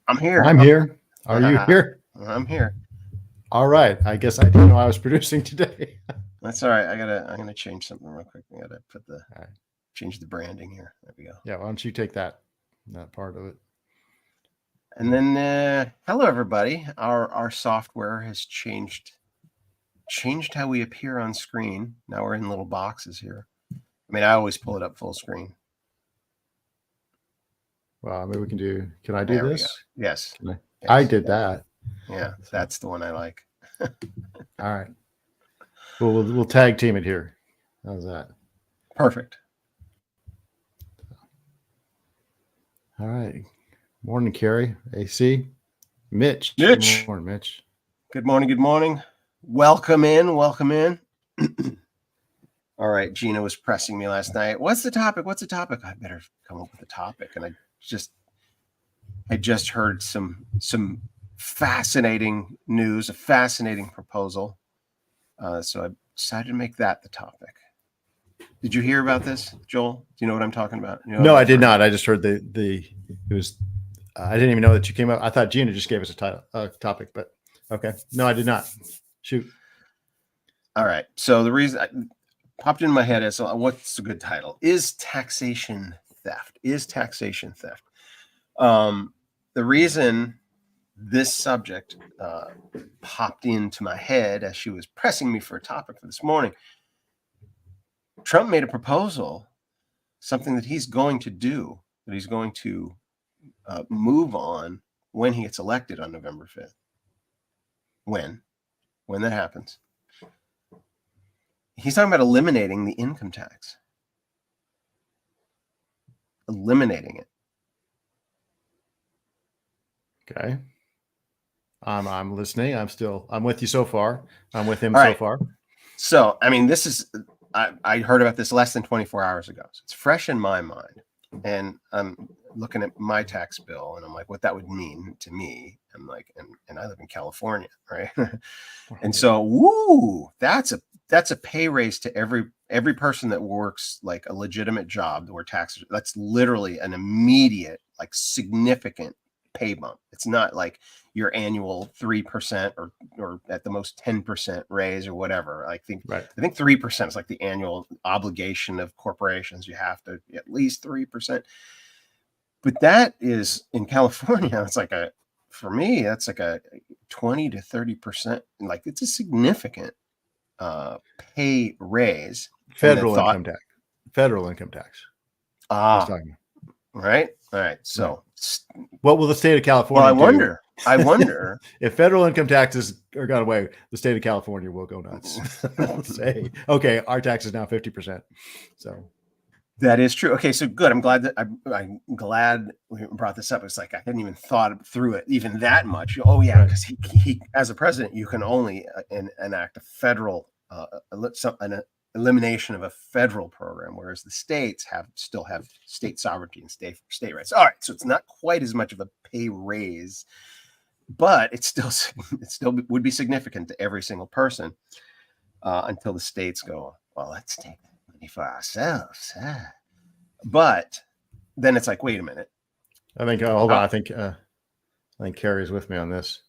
I'm here. I'm here. Are you here? I'm here. All right. I guess I didn't know I was producing today. That's all right. I'm gonna change something real quick. I gotta Right. change the branding here. There we go. Yeah. Why don't you take that part of it? And then hello everybody. Our software has changed how we appear on screen. Now we're in little boxes here. I mean, I always pull it up full screen. Well, maybe we can do. Can I do this? Yes. I did that. Yeah, that's the one I like. All right. Well, we'll tag team it here. How's that? Perfect. All right. Morning, Carrie. AC. Mitch. Good morning, Mitch. Good morning. Welcome in. All right. Gina was pressing me last night. What's the topic? I better come up with a topic. And I just heard some fascinating news, a fascinating proposal. So I decided to make that the topic. Did you hear about this, Joel? Do you know what I'm talking about? You know no, I did not. I just heard it was. I didn't even know that you came up. I thought Gina just gave us a topic, but okay. No, I did not. Shoot. All right. So the reason I popped in my head is, what's a good title? Is taxation theft? The reason this subject popped into my head as she was pressing me for a topic for this morning, Trump made a proposal, something that he's going to do, that he's going to move on when he gets elected on November 5th. When that happens. He's talking about eliminating the income tax. Eliminating it. Okay. I'm listening. I'm with you so far. I'm with him so far. So, I mean, I heard about this less than 24 hours ago. So it's fresh in my mind. And I'm looking at my tax bill and I'm like, what that would mean to me. I'm like, and I live in California, right? And so, that's a pay raise to every person that works like a legitimate job where taxes, that's literally an immediate, like significant pay bump. It's not like your annual 3% or at the most 10% raise or whatever. I think 3% is like the annual obligation of corporations. You have to at least 3%. But that is in California, it's like for me, that's like a 20 to 30%. Like it's a significant pay raise. Federal income tax. Right. All right. So what will the state of California do? I wonder if federal income taxes are gone away, the state of California will go nuts. Say, okay, our tax is now 50%. So that is true. Okay, so good. I'm glad we brought this up. It's like I hadn't even thought through it even that much. Oh yeah, because he as a president, you can only enact a federal an elimination of a federal program, whereas the states still have state sovereignty and state rights. All right, so it's not quite as much of a pay raise, but it still would be significant to every single person until the states go, well, let's take that money for ourselves. But then it's like, wait a minute. I think hold on. I think Carrie's with me on this.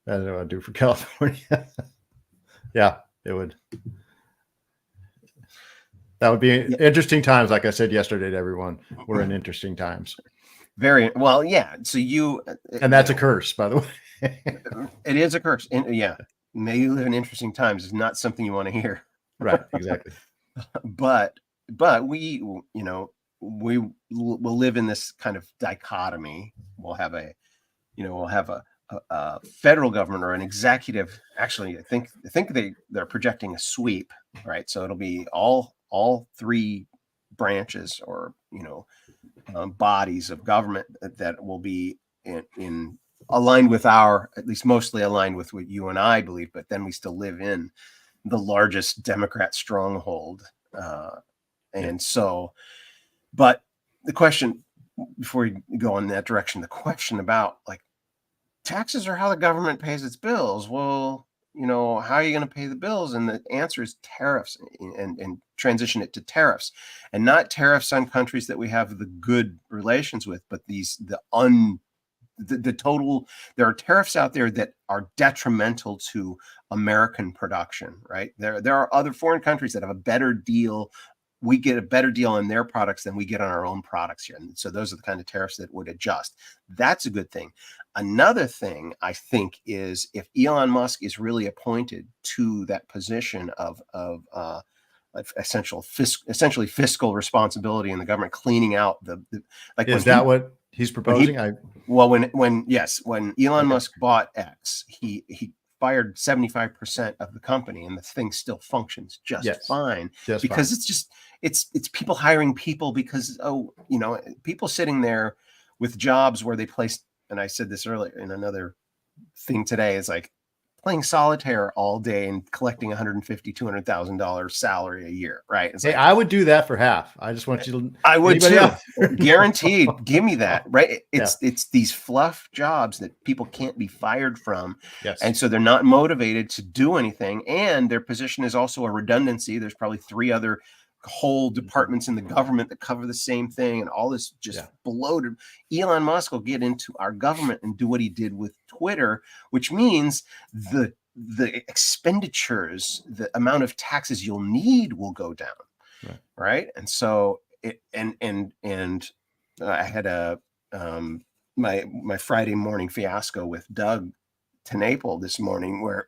I don't know what I'd do for California. Yeah, it would. That would be interesting times. Like I said yesterday to everyone, we're in interesting times. Very well. Yeah. So and that's a curse, by the way. It is a curse. Yeah. May you live in interesting times is not something you want to hear. Right. Exactly. But we will live in this kind of dichotomy. We'll have a federal government or an executive. Actually, I think they're projecting a sweep, right? So it'll be all three branches or bodies of government that will be in aligned with at least mostly aligned with what you and I believe, but then we still live in the largest Democrat stronghold. And so, but the question, before you go in that direction, the question about like taxes are how the government pays its bills. Well, how are you going to pay the bills? And the answer is tariffs, and transition it to tariffs, and not tariffs on countries that we have the good relations with, but the total. There are tariffs out there that are detrimental to American production, right? There are other foreign countries that have a better deal. We get a better deal on their products than we get on our own products here. And so those are the kind of tariffs that would adjust. That's a good thing. Another thing I think is, if Elon Musk is really appointed to that position of essentially fiscal responsibility in the government, cleaning out like, is that what he's proposing? When Elon Musk bought X, he fired 75% of the company, and the thing still functions just fine, because it's people hiring people because people sitting there with jobs where they placed, and I said this earlier in another thing today, is like playing solitaire all day and collecting $150,000-$200,000 salary a year, right? It's I would do that for half. I just want you to. I would too. Guaranteed. Give me that, right? It's these fluff jobs that people can't be fired from. Yes. And so they're not motivated to do anything. And their position is also a redundancy. There's probably 3 other whole departments in the government that cover the same thing, and all this just bloated. Elon Musk will get into our government and do what he did with Twitter, which means the expenditures, the amount of taxes you'll need will go down. Right. And so I had my Friday morning fiasco with Doug Tenaple this morning, where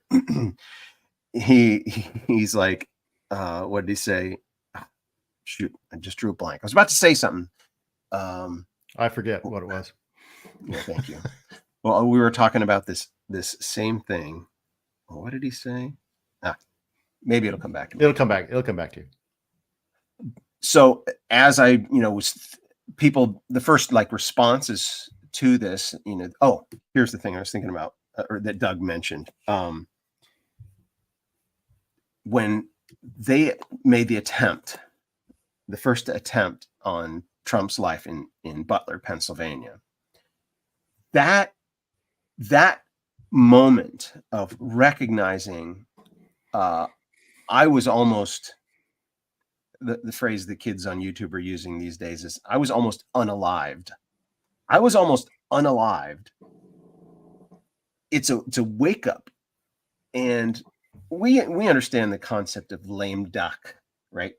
he's like, what did he say? Shoot, I just drew a blank. I was about to say something. I forget what it was. Yeah, thank you. Well, we were talking about this same thing. Well, what did he say? Maybe it'll come back to me. It'll come back to you. So as I, was people, the first responses to this, here's the thing I was thinking about, or that Doug mentioned. When they made the first attempt on Trump's life in Butler, Pennsylvania, that moment of recognizing, I was almost, the phrase the kids on YouTube are using these days is, I was almost unalived. It's a wake up, and we understand the concept of lame duck, right?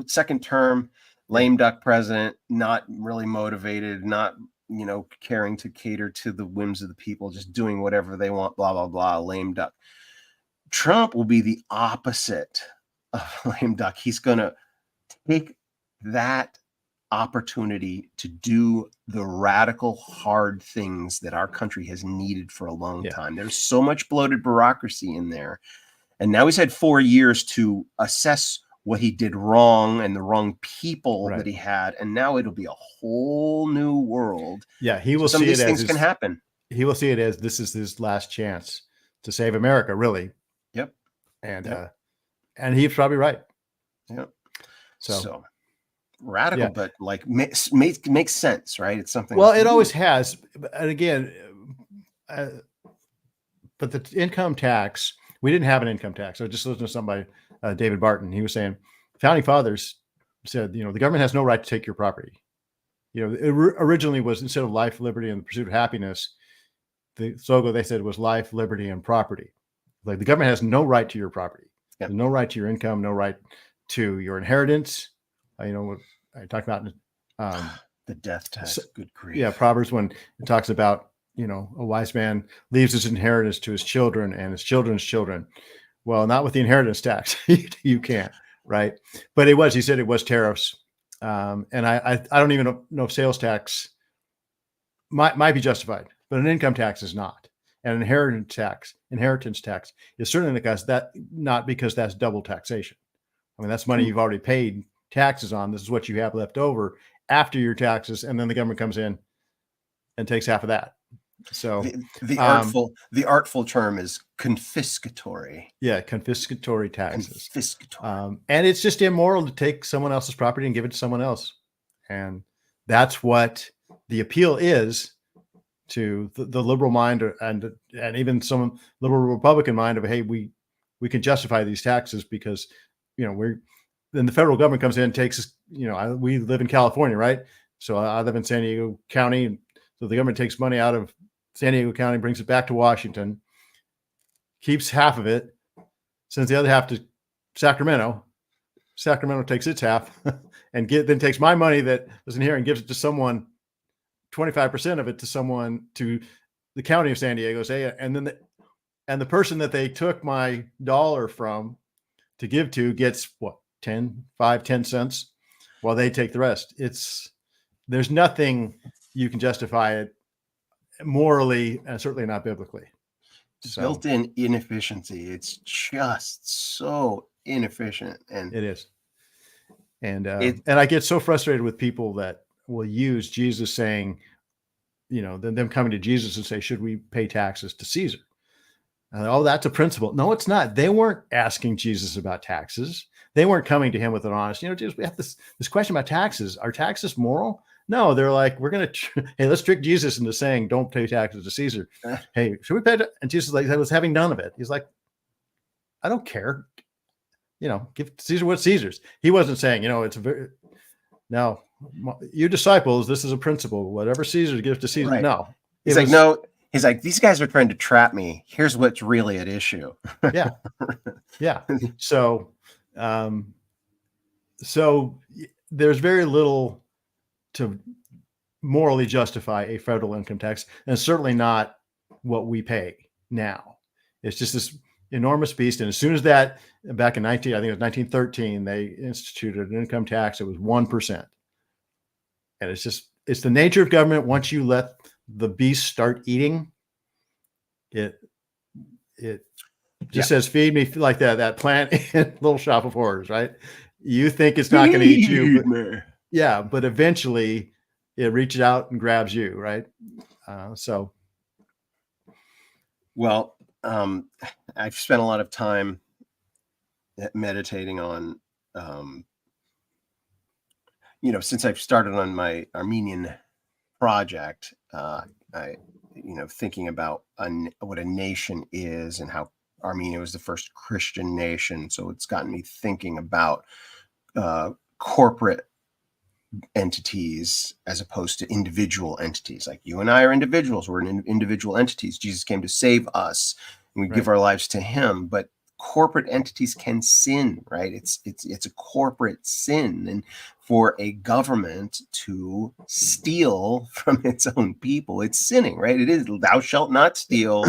Second term, lame duck president, not really motivated, not caring to cater to the whims of the people, just doing whatever they want, blah blah blah, lame duck. Trump will be the opposite of lame duck. He's going to take that opportunity to do the radical, hard things that our country has needed for a long time. There's so much bloated bureaucracy in there. And now he's had 4 years to assess what he did wrong and the wrong people that he had. And now it'll be a whole new world. Yeah, he will see it as things can happen. He will see it as this is his last chance to save America, really. Yep. And he's probably right. Yep. So radical, but makes sense, right? It's something. Well, it always has. And again, but the income tax, we didn't have an income tax. I just listened to somebody, David Barton. He was saying, founding fathers said, the government has no right to take your property. It originally was, instead of life, liberty, and the pursuit of happiness, the slogan they said was life, liberty, and property. Like, the government has no right to your property, no right to your income, no right to your inheritance. What I talked about the death tax. Good grief. Yeah, Proverbs, when it talks about a wise man leaves his inheritance to his children and his children's children. Well, not with the inheritance tax. You can't, right? But he said it was tariffs. And I don't even know if sales tax might be justified, but an income tax is not. And an inheritance tax is certainly not because that's double taxation. I mean, that's money you've already paid taxes on. This is what you have left over after your taxes. And then the government comes in and takes half of that. So the artful term is confiscatory. Yeah, confiscatory taxes. Confiscatory. And it's just immoral to take someone else's property and give it to someone else. And that's what the appeal is to the liberal mind and even some liberal Republican mind of, hey, we can justify these taxes because, then the federal government comes in and takes, we live in California, right? So I live in San Diego County. And so the government takes money out of San Diego County, brings it back to Washington, keeps half of it, sends the other half to Sacramento. Sacramento takes its half and then takes my money that was in here and gives it to someone, 25% of it to someone, to the county of San Diego, say, and then the person that they took my dollar from to give to gets what, 10 cents, while they take the rest. There's nothing you can justify it morally, and certainly not biblically. So, built-in inefficiency. It's just so inefficient, and it is. And I get so frustrated with people that will use Jesus saying, them coming to Jesus and say, should we pay taxes to Caesar? Oh, that's a principle. No, it's not. They weren't asking Jesus about taxes. They weren't coming to him with an honest, Jesus, we have this question about taxes. Are taxes moral? No, they're like, we're going to, hey, let's trick Jesus into saying, don't pay taxes to Caesar. Hey, should we pay? And Jesus I was having none of it. He's like, I don't care. Give Caesar what's Caesar's. He wasn't saying, now, you disciples, this is a principle. Whatever Caesar gives to Caesar. Right. No. He's like, no. He's like, these guys are trying to trap me. Here's what's really at issue. Yeah. Yeah. So there's very little to morally justify a federal income tax, and certainly not what we pay now. It's just this enormous beast. And as soon as that, back in 1913, they instituted an income tax. It was 1%. And it's the nature of government. Once you let the beast start eating, it just says, feed me, like that plant in Little Shop of Horrors, right? You think it's not going to eat you, but eventually it reaches out and grabs you, right? Well, I've spent a lot of time meditating on, since I've started on my Armenian project, thinking about what a nation is and how Armenia was the first Christian nation. So it's gotten me thinking about corporate entities as opposed to individual entities. Like you and I are individuals. We're individual entities. Jesus came to save us, and we give our lives to him. But corporate entities can sin, right? It's a corporate sin. And for a government to steal from its own people, it's sinning, right? It is, thou shalt not steal.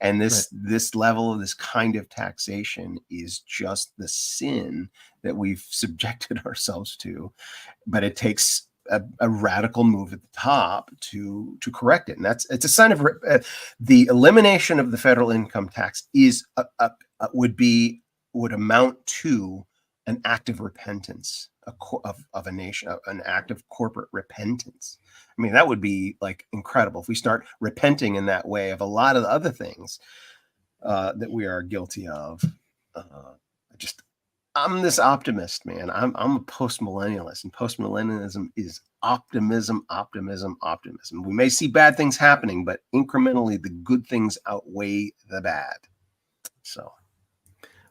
And this level of this kind of taxation is just the sin that we've subjected ourselves to. But it takes a radical move at the top to correct it. And it's a sign of the elimination of the federal income tax is would amount to an act of repentance of a nation, an act of corporate repentance. I mean, that would be like incredible if we start repenting in that way of a lot of the other things that we are guilty of. I'm this optimist, man. I'm a post-millennialist, and post-millennialism is optimism. We may see bad things happening, but incrementally the good things outweigh the bad. So,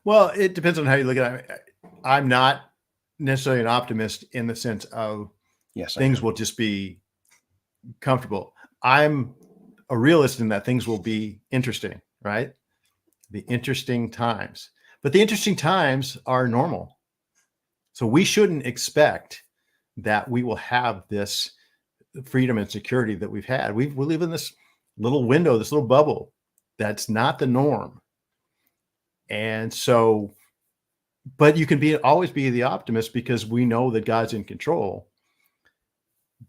well, it depends on how you look at it. I'm not necessarily an optimist in the sense of things will just be comfortable. I'm a realist in that things will be interesting, right? The interesting times. But the interesting times are normal. So we shouldn't expect that we will have this freedom and security that we've had. We live in this little window, this little bubble. That's not the norm. And so, but you can always be the optimist because we know that God's in control.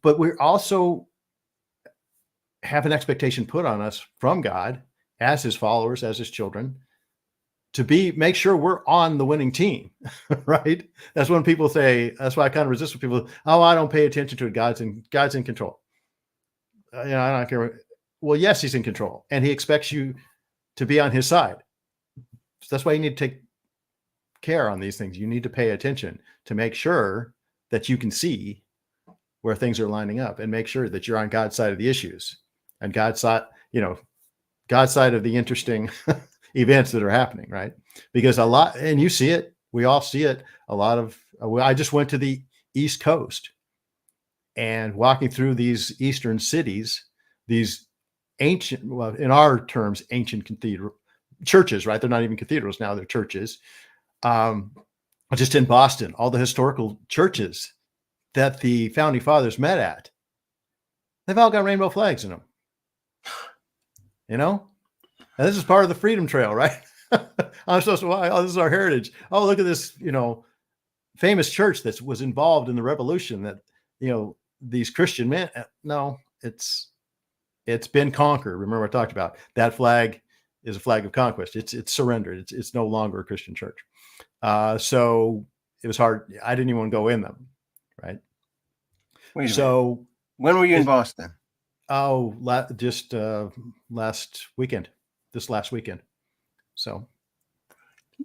But we also have an expectation put on us from God as his followers, as his children, to make sure we're on the winning team, right? That's when people say, that's why I kind of resist when people, oh, I don't pay attention to it. God's in control. I don't care. Well, yes, he's in control, and he expects you to be on his side. So that's why you need to take care on these things. You need to pay attention to make sure that you can see where things are lining up and make sure that you're on God's side of the issues. and God's side, God's side of the interesting events that are happening, right? Because a lot, and you see it, we all see it. A lot of, I just went to the East Coast and walking through these Eastern cities, these ancient, well, in our terms, ancient cathedral churches, right? They're not even cathedrals now, they're churches. Just in Boston, all the historical churches that the founding fathers met at, they've all got rainbow flags in them. And this is part of the Freedom Trail, right? I'm supposed to, oh, this is our heritage. Oh, look at this, famous church that was involved in the revolution that, these Christian men. No, it's been conquered. Remember I talked about that flag is a flag of conquest. It's surrendered. It's no longer a Christian church. So it was hard. I didn't even want to go in them. Right. Wait a minute. When were you in Boston? Oh, just last weekend, this last weekend. So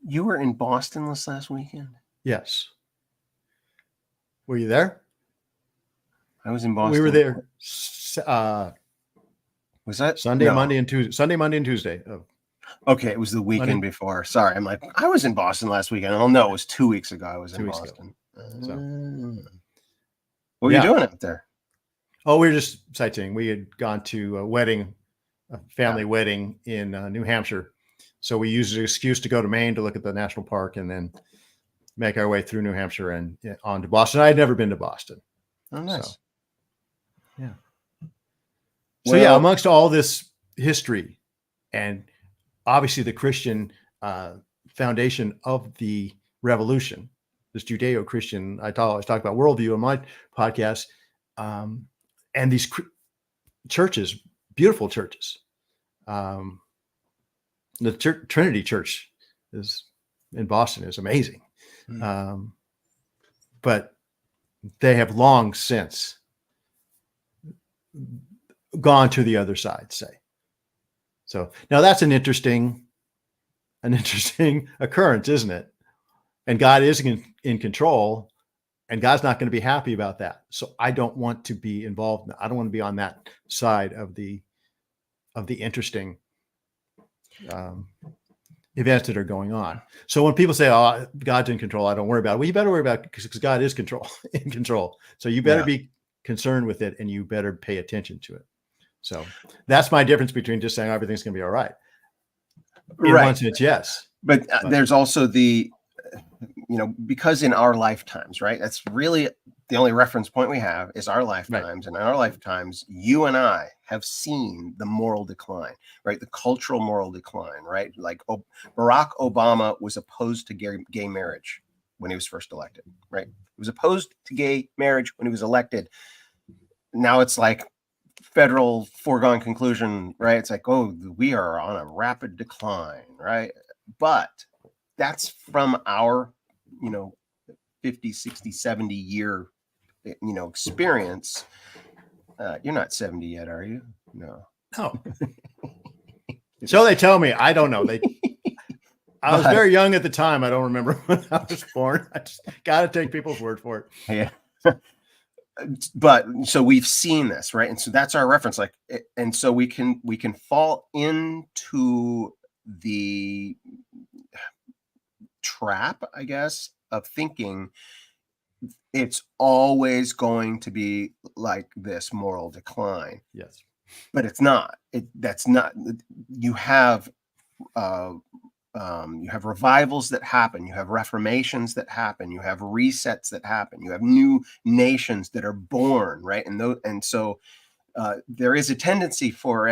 you were in Boston this last weekend? Yes. Were you there? I was in Boston. We were there. Was that Sunday, no. Monday, and Tuesday? Sunday, Monday, and Tuesday. Okay, it was the weekend before. Sorry, I'm like, I was in Boston last weekend. Oh no, it was 2 weeks ago. I was in Boston. What were you doing out there? Oh, we were just sightseeing. We had gone to a family wedding in New Hampshire. So we used an excuse to go to Maine to look at the national park and then make our way through New Hampshire and on to Boston. I had never been to Boston. Oh, nice. So, yeah. So yeah, amongst all this history and obviously the Christian foundation of the revolution, this Judeo-Christian, I always talk about worldview on my podcast, and these churches, beautiful churches. The Trinity Church is in Boston is amazing. But they have long since gone to the other side, say. So now that's an interesting occurrence, isn't it? And God is in control, and God's not going to be happy about that. So I don't want to be involved. I don't want to be on that side of the interesting events that are going on. So when people say, "Oh, God's in control," I don't worry about it. Well, you better worry about it because God is in control. So you better be concerned with it, and you better pay attention to it. So that's my difference between just saying everything's going to be all right. In one sense, yes. But there's also the, because in our lifetimes, right? That's really the only reference point we have is our lifetimes. Right. And in our lifetimes, you and I have seen the moral decline, right? The cultural moral decline, right? Like Barack Obama was opposed to gay marriage when he was first elected, right? He was opposed to gay marriage when he was elected. Now it's like federal foregone conclusion, right? It's like, oh, we are on a rapid decline, right? But that's from our, 50, 60, 70 year, experience. You're not 70 yet, are you? No. So they tell me. I don't know. I was very young at the time. I don't remember when I was born. I just got to take people's word for it. Yeah. But so we've seen this, right? And so that's our reference. And so we can fall into the trap, I guess, of thinking it's always going to be like this moral decline. Yes. But it's not. That's not. You have revivals that happen. You have reformations that happen. You have resets that happen. You have new nations that are born, right? And so there is a tendency for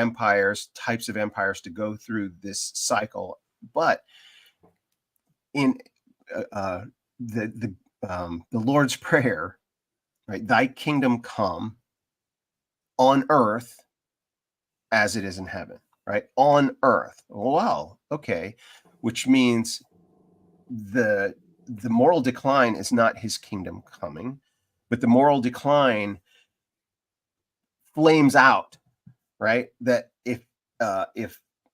types of empires, to go through this cycle. But in the Lord's Prayer, right? Thy kingdom come on earth as it is in heaven, right? On earth. Wow. Okay. Which means the moral decline is not his kingdom coming, but the moral decline flames out, right? That if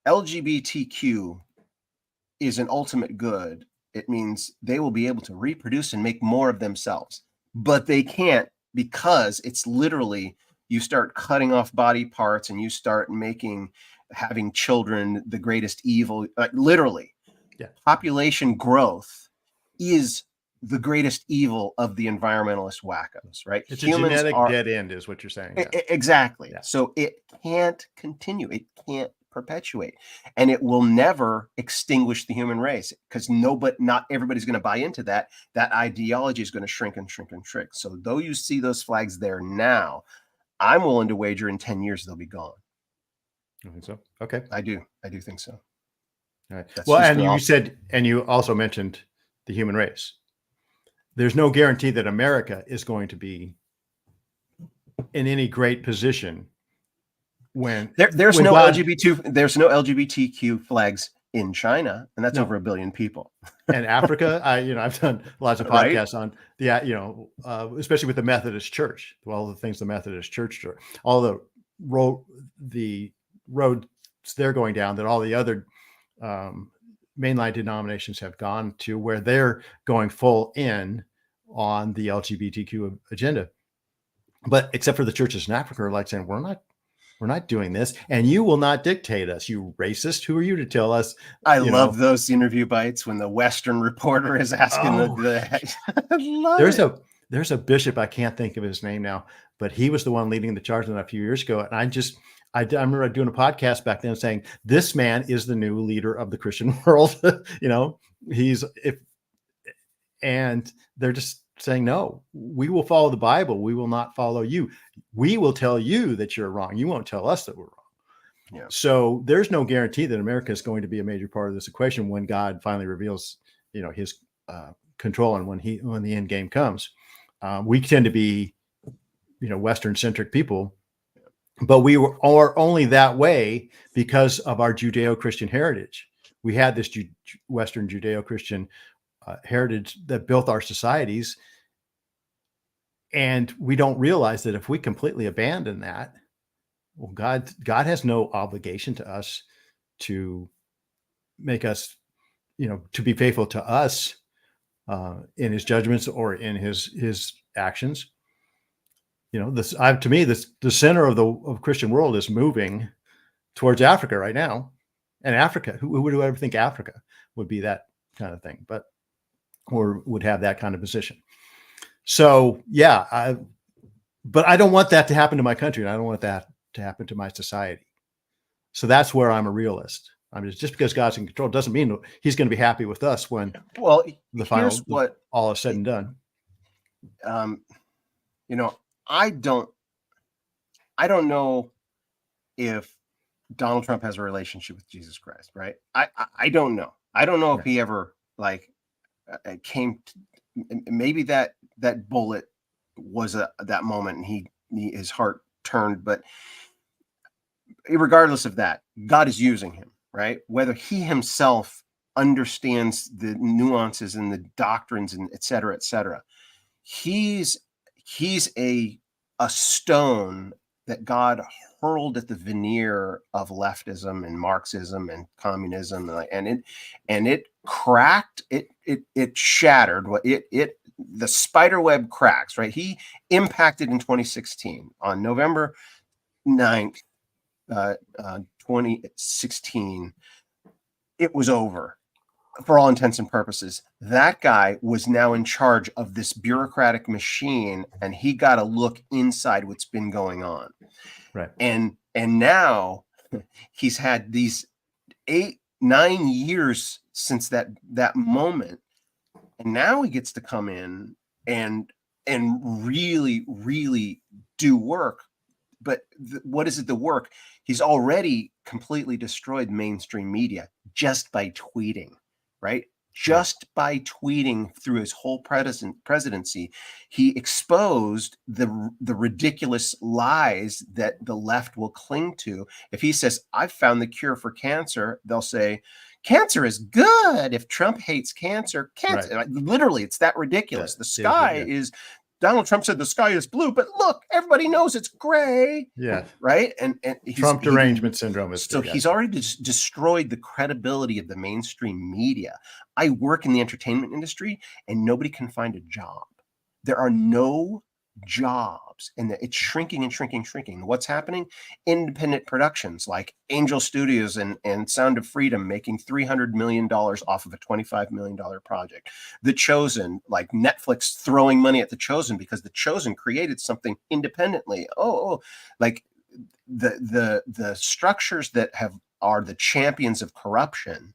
LGBTQ is an ultimate good, it means they will be able to reproduce and make more of themselves, but they can't, because it's literally you start cutting off body parts and you start having children the greatest evil, literally. Yeah. Population growth is the greatest evil of the environmentalist wackos, right? It's a genetic dead end is what you're saying. Yeah. Exactly. Yeah. So it can't continue. It can't perpetuate, and it will never extinguish the human race, because not everybody's going to buy into that. That ideology is going to shrink and shrink and shrink. So though you see those flags there now, I'm willing to wager in 10 years they'll be gone. You think so? Okay. I do think so. All right. Well, and you also mentioned the human race. There's no guarantee that America is going to be in any great position when there's no LGBTQ flags in China, and that's over 1 billion people. And Africa, I've done lots of podcasts on especially with the Methodist Church, all the things the Methodist Church do, all the roads they're going down that all the other mainline denominations have gone to, where they're going full in on the LGBTQ agenda. But except for the churches in Africa are like saying, we're not doing this, and you will not dictate us, you racist. Who are you to tell us? I love those interview bites when the Western reporter is asking there's a bishop, I can't think of his name now, but he was the one leading the charge on that a few years ago. And I remember doing a podcast back then saying, this man is the new leader of the Christian world. And they're just saying, no, we will follow the Bible. We will not follow you. We will tell you that you're wrong. You won't tell us that we're wrong. Yeah. So there's no guarantee that America is going to be a major part of this equation when God finally reveals, his control, and when the end game comes. We tend to be, Western centric people, but we are only that way because of our Judeo-Christian heritage. We had this Western Judeo-Christian heritage that built our societies. And we don't realize that if we completely abandon that, well, God has no obligation to us to make us, to be faithful to us in his judgments or in his actions. To me, the center of the Christian world is moving towards Africa right now. And Africa, who would ever think Africa would be that kind of thing, or would have that kind of position. So, but I don't want that to happen to my country, and I don't want that to happen to my society. So that's where I'm a realist. Just because God's in control doesn't mean he's going to be happy with us when the final, all is said and done. I don't know if Donald Trump has a relationship with Jesus Christ, right? I don't know. I don't know if he ever came to, maybe that bullet was that moment and his heart turned, but regardless of that, God is using him, right? Whether he himself understands the nuances and the doctrines and et cetera, he's a stone that God hurled at the veneer of leftism and Marxism and communism, and it cracked, it shattered, the spider web cracks, right? He impacted in 2016 on November 9th, 2016. It was over for all intents and purposes. That guy was now in charge of this bureaucratic machine, and he got a look inside what's been going on. Right. And now he's had these 8-9 years since that moment, and now he gets to come in and really do work. But what is it, the work? He's already completely destroyed mainstream media just by tweeting, right? Just by tweeting through his whole presidency, he exposed the ridiculous lies that the left will cling to. If he says, I've found the cure for cancer, they'll say, cancer is good. If Trump hates cancer, right. Literally, it's that ridiculous. The sky is, Donald Trump said the sky is blue, but look, everybody knows it's gray. Yeah. Right. And Trump derangement syndrome is so he's already destroyed the credibility of the mainstream media. I work in the entertainment industry and nobody can find a job. There are no jobs, and that it's shrinking and shrinking, shrinking. What's happening? Independent productions like Angel Studios and Sound of Freedom making $300 million off of a $25 million project. The Chosen, like Netflix throwing money at The Chosen because The Chosen created something independently. Like the structures that are the champions of corruption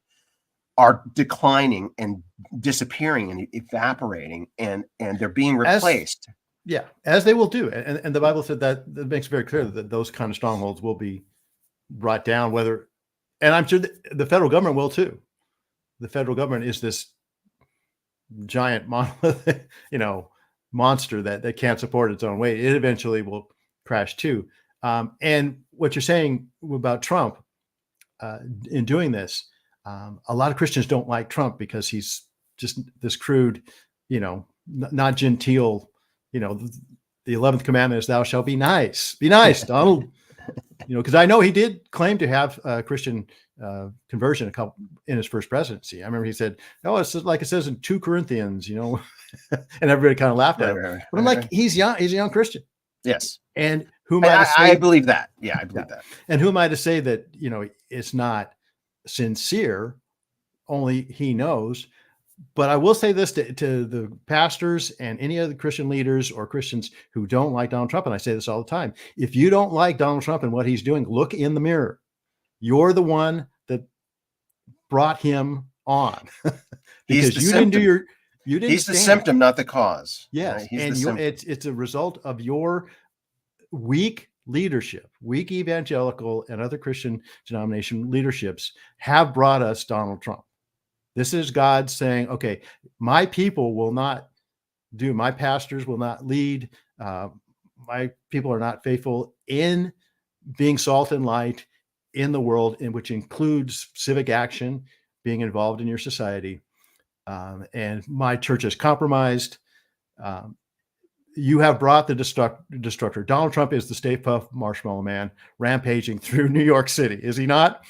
are declining and disappearing and evaporating, and they're being replaced. As they will do. And the Bible said that makes it very clear that those kind of strongholds will be brought down, and I'm sure the federal government will too. The federal government is this giant monolith, monster that can't support its own weight. It eventually will crash too. And what you're saying about Trump in doing this, a lot of Christians don't like Trump because he's just this crude, not genteel. The 11th commandment is thou shalt be nice. Be nice, Donald. Because I know he did claim to have a Christian conversion in his first presidency. I remember he said, "Oh, it's like it says in 2 Corinthians," and everybody kind of laughed at him. Right, but I'm like, he's young. He's a young Christian. Yes. And who am I to say? I believe that. Yeah, I believe that. And who am I to say that, it's not sincere? Only he knows. But I will say this to the pastors and any other Christian leaders or Christians who don't like Donald Trump, and I say this all the time: if you don't like Donald Trump and what he's doing, look in the mirror. You're the one that brought him on. Because you didn't do your, he's the symptom, not the cause. Yes, right? and it's a result of your weak leadership. Weak evangelical and other Christian denomination leaderships have brought us Donald Trump. This is God saying, okay, my people will not do, my pastors will not lead. My people are not faithful in being salt and light in the world, which includes civic action, being involved in your society. And my church is compromised. You have brought the destructor. Donald Trump is the Stay Puft Marshmallow Man rampaging through New York City, is he not?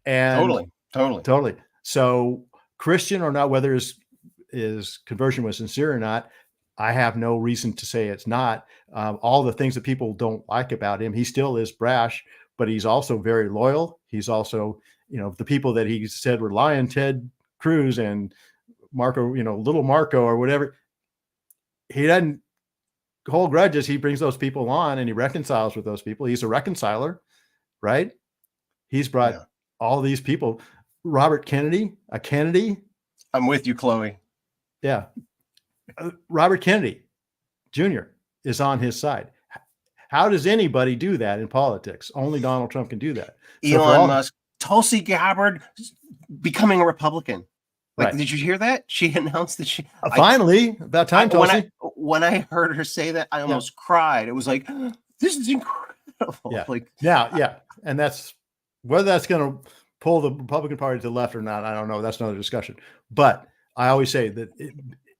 And totally. So Christian or not, whether his conversion was sincere or not, I have no reason to say it's not. All the things that people don't like about him, he still is brash, but he's also very loyal. He's also, the people that he said were lying, Ted Cruz and Marco, little Marco or whatever, he doesn't hold grudges. He brings those people on and he reconciles with those people. He's a reconciler, right? He's brought all these people. Robert Kennedy, a Kennedy. I'm with you, Chloe. Yeah. Robert Kennedy Jr. is on his side. How does anybody do that in politics? Only Donald Trump can do that. Elon Musk, Tulsi Gabbard becoming a Republican. Like, Did you hear that? She announced that she finally, about time, Tulsi. When I heard her say that, I almost cried. It was like, this is incredible. Yeah. And that's whether that's going to pull the Republican Party to the left or not, I don't know. That's another discussion. But I always say that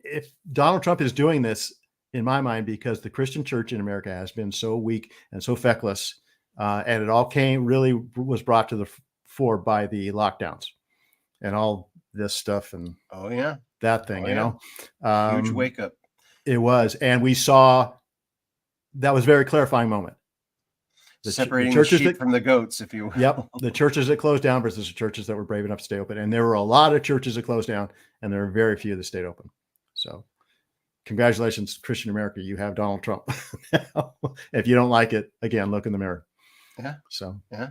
if Donald Trump is doing this, in my mind, because the Christian church in America has been so weak and so feckless, and it all was brought to the fore by the lockdowns and all this stuff and that thing, huge wake up. It was, and we saw that was a very clarifying moment. Separating the sheep from the goats, if you will. Yep. The churches that closed down versus the churches that were brave enough to stay open. And there were a lot of churches that closed down, and there were very few that stayed open. So congratulations, Christian America. You have Donald Trump. If you don't like it, again, look in the mirror. Yeah. So, yeah.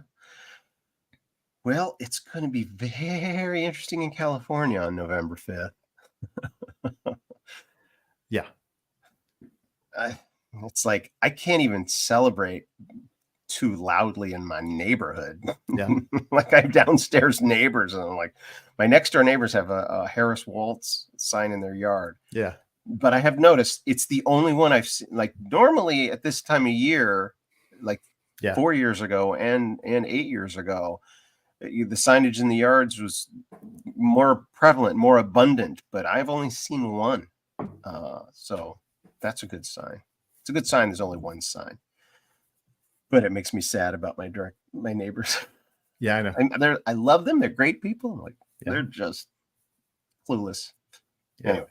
Well, it's going to be very interesting in California on November 5th. Yeah. It's like, I can't even celebrate too loudly in my neighborhood. Yeah. Like, I have downstairs neighbors, and I'm like, my next door neighbors have a Harris Waltz sign in their yard. Yeah. But I have noticed it's the only one I've seen. Like, normally at this time of year, like 4 years ago and 8 years ago, the signage in the yards was more prevalent, more abundant, but I've only seen one. So that's a good sign. It's a good sign there's only one sign. But it makes me sad about my neighbors. Yeah, I know. I love them. They're great people. I'm like, they're just clueless. Yeah. Anyway,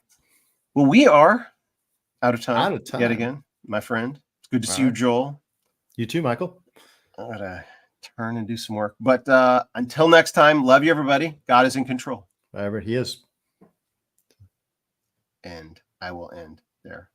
well, we are out of time. Out of time. Yet again, my friend. It's good to All see you, right. Joel. You too, Michael. I gotta turn and do some work. But until next time, love you, everybody. God is in control. Wherever he is. And I will end there.